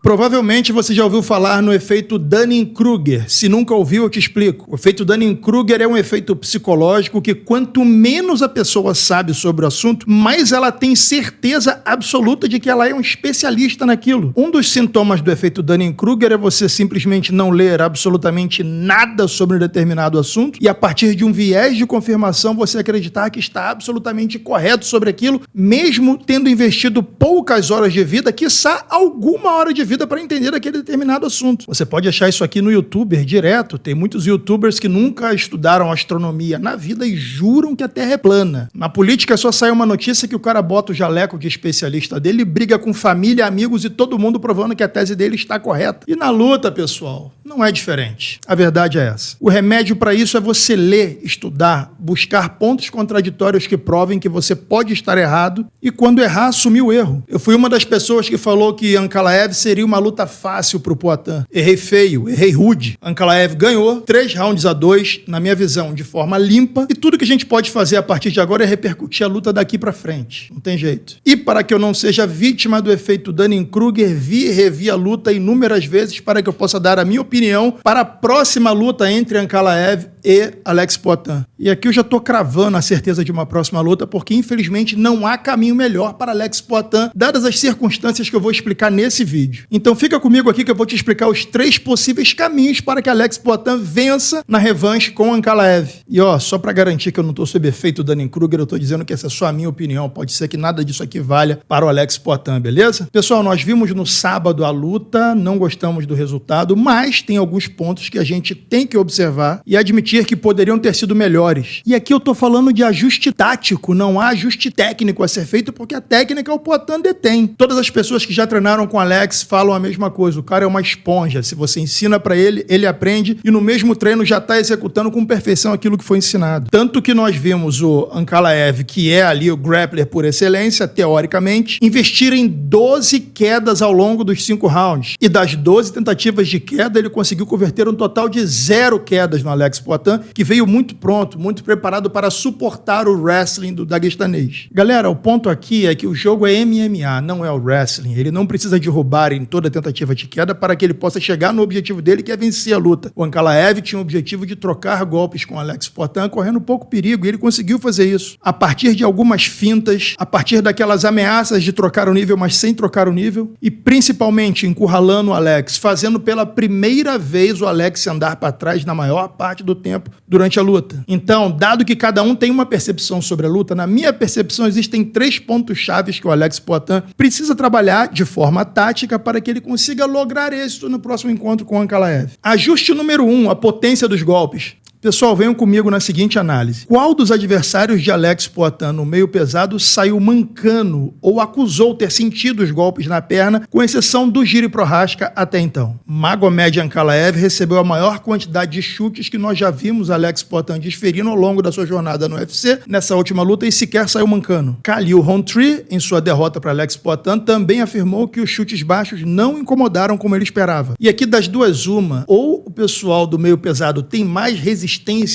Provavelmente você já ouviu falar no efeito Dunning-Kruger. Se nunca ouviu, eu te explico. O efeito Dunning-Kruger é um efeito psicológico que quanto menos a pessoa sabe sobre o assunto, mais ela tem certeza absoluta de que ela é um especialista naquilo. Um dos sintomas do efeito Dunning-Kruger é você simplesmente não ler absolutamente nada sobre um determinado assunto e a partir de um viés de confirmação você acreditar que está absolutamente correto sobre aquilo, mesmo tendo investido poucas horas de vida, quiçá alguma hora de vida para entender aquele determinado assunto. Você pode achar isso aqui no YouTuber direto. Tem muitos YouTubers que nunca estudaram astronomia na vida e juram que a Terra é plana. Na política só sai uma notícia que o cara bota o jaleco de especialista dele e briga com família, amigos e todo mundo provando que a tese dele está correta. E na luta, pessoal, não é diferente. A verdade é essa. O remédio para isso é você ler, estudar, buscar pontos contraditórios que provem que você pode estar errado e quando errar, assumir o erro. Eu fui uma das pessoas que falou que Ankalaev seria uma luta fácil pro Poatan. Errei feio, errei rude. Ankalaev ganhou 3-2, na minha visão, de forma limpa. E tudo que a gente pode fazer a partir de agora é repercutir a luta daqui pra frente. Não tem jeito. E para que eu não seja vítima do efeito Dunning-Kruger, vi e revi a luta inúmeras vezes para que eu possa dar a minha opinião para a próxima luta entre Ankalaev e Alex Poatan. E aqui eu já tô cravando a certeza de uma próxima luta, porque infelizmente não há caminho melhor para Alex Poatan, dadas as circunstâncias que eu vou explicar nesse vídeo. Então fica comigo aqui que eu vou te explicar os 3 possíveis caminhos para que Alex Poatan vença na revanche com Ankalaev. E ó, só para garantir que eu não tô sob efeito Dunning-Kruger, eu tô dizendo que essa é só a minha opinião, pode ser que nada disso aqui valha para o Alex Poatan, beleza? Pessoal, nós vimos no sábado a luta, não gostamos do resultado, mas tem alguns pontos que a gente tem que observar e admitir que poderiam ter sido melhores. E aqui eu tô falando de ajuste tático, não há ajuste técnico a ser feito, porque a técnica o Poatan detém. Todas as pessoas que já treinaram com Alex falam a mesma coisa, o cara é uma esponja, se você ensina pra ele, ele aprende e no mesmo treino já tá executando com perfeição aquilo que foi ensinado. Tanto que nós vimos o Ankalaev, que é ali o grappler por excelência, teoricamente, investir em 12 quedas ao longo dos 5 rounds. E das 12 tentativas de queda, ele conseguiu converter um total de 0 quedas no Alex Poatan, que veio muito pronto, muito preparado para suportar o wrestling do daguestanês. Galera, o ponto aqui é que o jogo é MMA, não é o wrestling. Ele não precisa derrubar em toda tentativa de queda para que ele possa chegar no objetivo dele, que é vencer a luta. O Ankalaev tinha o objetivo de trocar golpes com Alex Poatan, correndo pouco perigo, e ele conseguiu fazer isso. A partir de algumas fintas, a partir daquelas ameaças de trocar o nível, mas sem trocar o nível, e principalmente encurralando o Alex, fazendo pela primeira vez o Alex andar para trás na maior parte do tempo durante a luta. Então, dado que cada um tem uma percepção sobre a luta, na minha percepção existem 3 pontos chaves que o Alex Poatan precisa trabalhar de forma tática para que ele consiga lograr êxito no próximo encontro com o Ankalaev. Ajuste número 1, a potência dos golpes. Pessoal, venham comigo na seguinte análise. Qual dos adversários de Alex Poatan no meio pesado saiu mancando ou acusou ter sentido os golpes na perna, com exceção do Jiri Prochazka até então? Magomed Ankalaev recebeu a maior quantidade de chutes que nós já vimos Alex Poatan desferindo ao longo da sua jornada no UFC, nessa última luta, e sequer saiu mancando. Khalil Rountree, em sua derrota para Alex Poatan, também afirmou que os chutes baixos não incomodaram como ele esperava. E aqui das duas uma, ou o pessoal do meio pesado tem mais resistência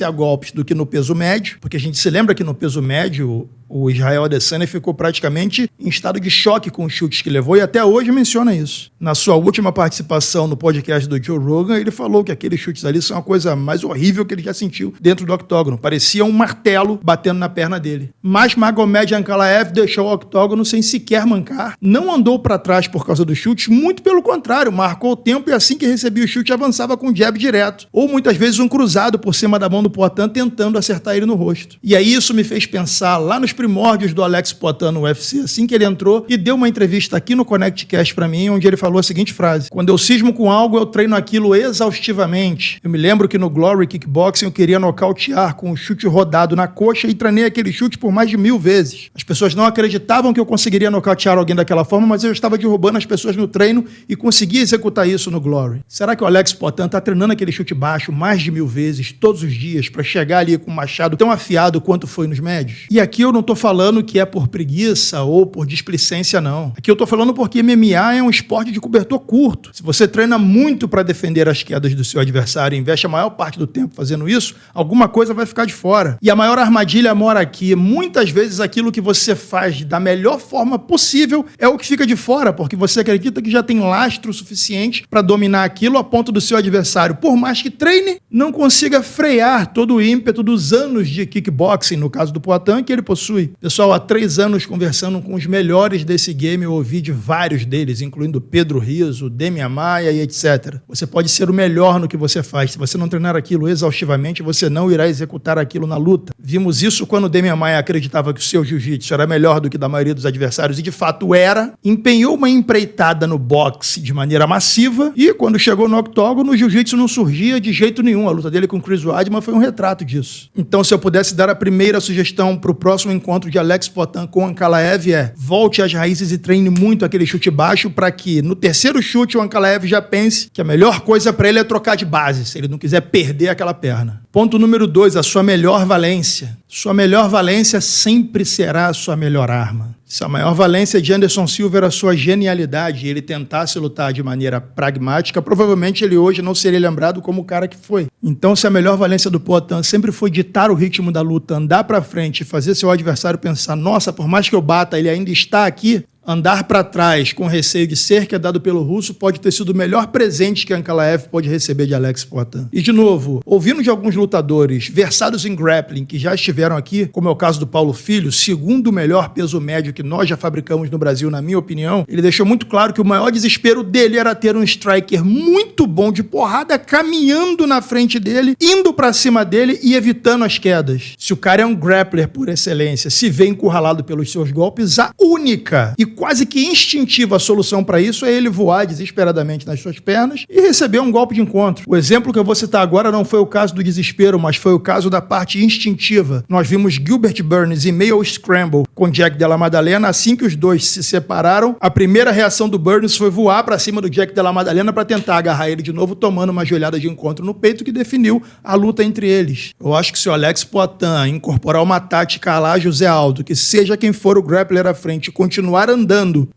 a golpes do que no peso médio, porque a gente se lembra que no peso médio o Israel Adesanya ficou praticamente em estado de choque com os chutes que levou e até hoje menciona isso. Na sua última participação no podcast do Joe Rogan, ele falou que aqueles chutes ali são a coisa mais horrível que ele já sentiu dentro do octógono. Parecia um martelo batendo na perna dele. Mas Magomed Ankalaev deixou o octógono sem sequer mancar, não andou para trás por causa dos chutes, muito pelo contrário, marcou o tempo e assim que recebia o chute avançava com um jab direto. Ou muitas vezes um cruzado por cima da mão do Poatan tentando acertar ele no rosto. E aí isso me fez pensar lá nos primórdios do Alex Poatan no UFC, assim que ele entrou e deu uma entrevista aqui no ConnectCast pra mim, onde ele falou a seguinte frase: quando eu cismo com algo, eu treino aquilo exaustivamente. Eu me lembro que no Glory Kickboxing eu queria nocautear com um chute rodado na coxa e treinei aquele chute por mais de 1000 vezes. As pessoas não acreditavam que eu conseguiria nocautear alguém daquela forma, mas eu estava derrubando as pessoas no treino e conseguia executar isso no Glory. Será que o Alex Poatan tá treinando aquele chute baixo mais de 1000 vezes, todos os dias, pra chegar ali com um machado tão afiado quanto foi nos médios? E aqui eu não tô falando que é por preguiça ou por displicência, não. Aqui eu tô falando porque MMA é um esporte de cobertor curto. Se você treina muito para defender as quedas do seu adversário e investe a maior parte do tempo fazendo isso, alguma coisa vai ficar de fora. E a maior armadilha mora aqui. Muitas vezes aquilo que você faz da melhor forma possível é o que fica de fora, porque você acredita que já tem lastro suficiente para dominar aquilo a ponto do seu adversário, por mais que treine, não consiga frear todo o ímpeto dos anos de kickboxing, no caso do Poatan, que ele possui. Pessoal, há 3 anos conversando com os melhores desse game, eu ouvi de vários deles, incluindo Pedro Rizzo, Demian Maia e etc. Você pode ser o melhor no que você faz. Se você não treinar aquilo exaustivamente, você não irá executar aquilo na luta. Vimos isso quando Demian Maia acreditava que o seu jiu-jitsu era melhor do que da maioria dos adversários, e de fato era. Empenhou uma empreitada no boxe de maneira massiva, e quando chegou no octógono, o jiu-jitsu não surgia de jeito nenhum. A luta dele com Chris Weidman foi um retrato disso. Então, se eu pudesse dar a primeira sugestão para o próximo encontro de Alex Poatan com Ankalaev volte às raízes e treine muito aquele chute baixo para que no terceiro chute o Ankalaev já pense que a melhor coisa para ele é trocar de base, se ele não quiser perder aquela perna. Ponto número 2, a sua melhor valência. Sua melhor valência sempre será a sua melhor arma. Se a maior valência de Anderson Silva era a sua genialidade e ele tentasse lutar de maneira pragmática, provavelmente ele hoje não seria lembrado como o cara que foi. Então, se a melhor valência do Poatan sempre foi ditar o ritmo da luta, andar pra frente e fazer seu adversário pensar, nossa, por mais que eu bata, ele ainda está aqui, andar para trás com receio de ser quedado pelo russo pode ter sido o melhor presente que Ankalaev pode receber de Alex Poatan. E de novo, ouvindo de alguns lutadores versados em grappling que já estiveram aqui, como é o caso do Paulo Filho, segundo o melhor peso médio que nós já fabricamos no Brasil, na minha opinião, ele deixou muito claro que o maior desespero dele era ter um striker muito bom de porrada caminhando na frente dele, indo para cima dele e evitando as quedas. Se o cara é um grappler por excelência, se vê encurralado pelos seus golpes, a única e quase que instintiva solução para isso é ele voar desesperadamente nas suas pernas e receber um golpe de encontro. O exemplo que eu vou citar agora não foi o caso do desespero, mas foi o caso da parte instintiva. Nós vimos Gilbert Burns em meio ao scramble com Jack Della Maddalena. Assim que os dois se separaram, a primeira reação do Burns foi voar para cima do Jack Della Maddalena para tentar agarrar ele de novo, tomando uma joelhada de encontro no peito que definiu a luta entre eles. Eu acho que se o Alex Poatan incorporar uma tática à la José Aldo, que seja quem for o grappler à frente e continuar andando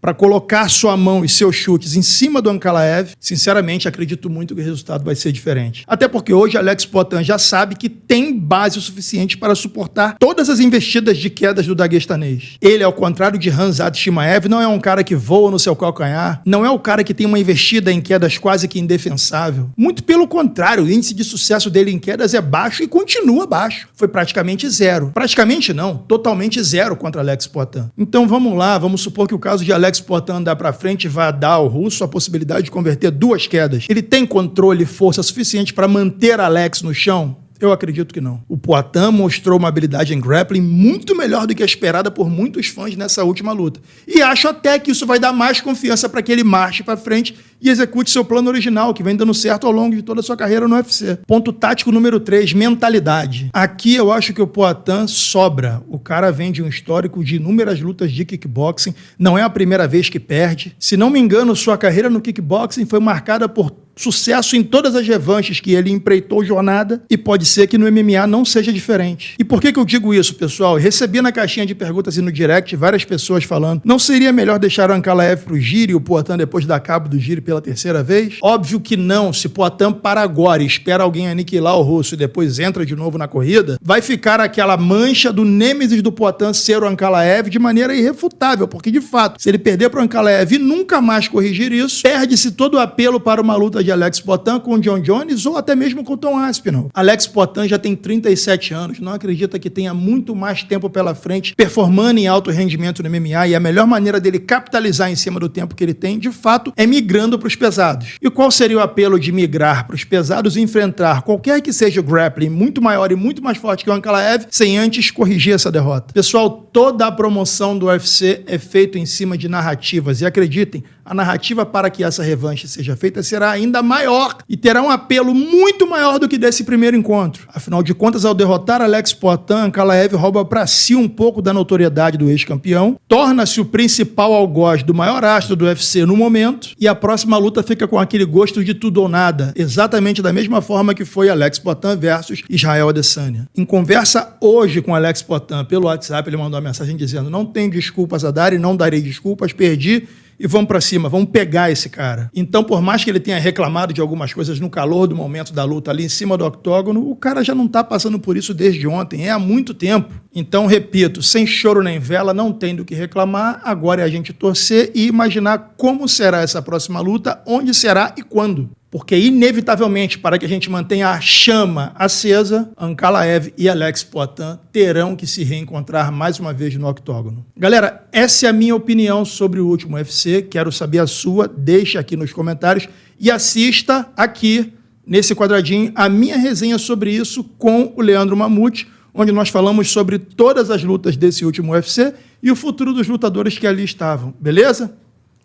para colocar sua mão e seus chutes em cima do Ankalaev, sinceramente acredito muito que o resultado vai ser diferente. Até porque hoje Alex Poatan já sabe que tem base o suficiente para suportar todas as investidas de quedas do daguestanês. Ele, ao contrário de Khamzat Chimaev, não é um cara que voa no seu calcanhar, não é o cara que tem uma investida em quedas quase que indefensável. Muito pelo contrário, o índice de sucesso dele em quedas é baixo e continua baixo. Foi praticamente zero. Praticamente não, totalmente zero contra Alex Poatan. Então vamos lá, vamos supor que o caso de Alex Poatan andar para frente vai dar ao russo a possibilidade de converter 2 quedas. Ele tem controle e força suficiente para manter Alex no chão? Eu acredito que não. O Poatan mostrou uma habilidade em grappling muito melhor do que a esperada por muitos fãs nessa última luta. E acho até que isso vai dar mais confiança para que ele marche para frente e execute seu plano original, que vem dando certo ao longo de toda a sua carreira no UFC. Ponto tático número 3, mentalidade. Aqui eu acho que o Poatan sobra. O cara vem de um histórico de inúmeras lutas de kickboxing. Não é a primeira vez que perde. Se não me engano, sua carreira no kickboxing foi marcada por sucesso em todas as revanches que ele empreitou jornada, e pode ser que no MMA não seja diferente. E por que eu digo isso, pessoal? Eu recebi na caixinha de perguntas e no direct várias pessoas falando, não seria melhor deixar o Ankalaev pro giro e o Poatan depois dar cabo do giro pela terceira vez? Óbvio que não. Se Poatan para agora e espera alguém aniquilar o russo e depois entra de novo na corrida, vai ficar aquela mancha do nêmesis do Poatan ser o Ankalaev de maneira irrefutável, porque de fato, se ele perder pro Ankalaev e nunca mais corrigir isso, perde-se todo o apelo para uma luta de Alex Poatan com o John Jones ou até mesmo com o Tom Aspinall. Alex Poatan já tem 37 anos, não acredita que tenha muito mais tempo pela frente performando em alto rendimento no MMA, e a melhor maneira dele capitalizar em cima do tempo que ele tem, de fato, é migrando para os pesados. E qual seria o apelo de migrar para os pesados e enfrentar qualquer que seja o grappling muito maior e muito mais forte que o Ankalaev sem antes corrigir essa derrota? Pessoal, toda a promoção do UFC é feita em cima de narrativas, e acreditem, a narrativa para que essa revanche seja feita será ainda maior e terá um apelo muito maior do que desse primeiro encontro. Afinal de contas, ao derrotar Alex Poitin, Ankalaev rouba para si um pouco da notoriedade do ex-campeão, torna-se o principal algoz do maior astro do UFC no momento e a próxima luta fica com aquele gosto de tudo ou nada, exatamente da mesma forma que foi Alex Poitin versus Israel Adesanya. Em conversa hoje com Alex Poitin pelo WhatsApp, ele mandou uma mensagem dizendo: não tenho desculpas a dar e não darei desculpas, perdi e vamos pra cima, vamos pegar esse cara. Então, por mais que ele tenha reclamado de algumas coisas no calor do momento da luta ali em cima do octógono, o cara já não tá passando por isso desde ontem, é há muito tempo. Então, repito, sem choro nem vela, não tem do que reclamar, agora é a gente torcer e imaginar como será essa próxima luta, onde será e quando. Porque, inevitavelmente, para que a gente mantenha a chama acesa, Ankalaev e Alex Poitin terão que se reencontrar mais uma vez no octógono. Galera, essa é a minha opinião sobre o último UFC. Quero saber a sua. Deixa aqui nos comentários e assista aqui, nesse quadradinho, a minha resenha sobre isso com o Leandro Mamute, onde nós falamos sobre todas as lutas desse último UFC e o futuro dos lutadores que ali estavam. Beleza?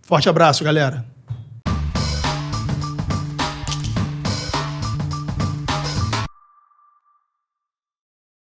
Forte abraço, galera.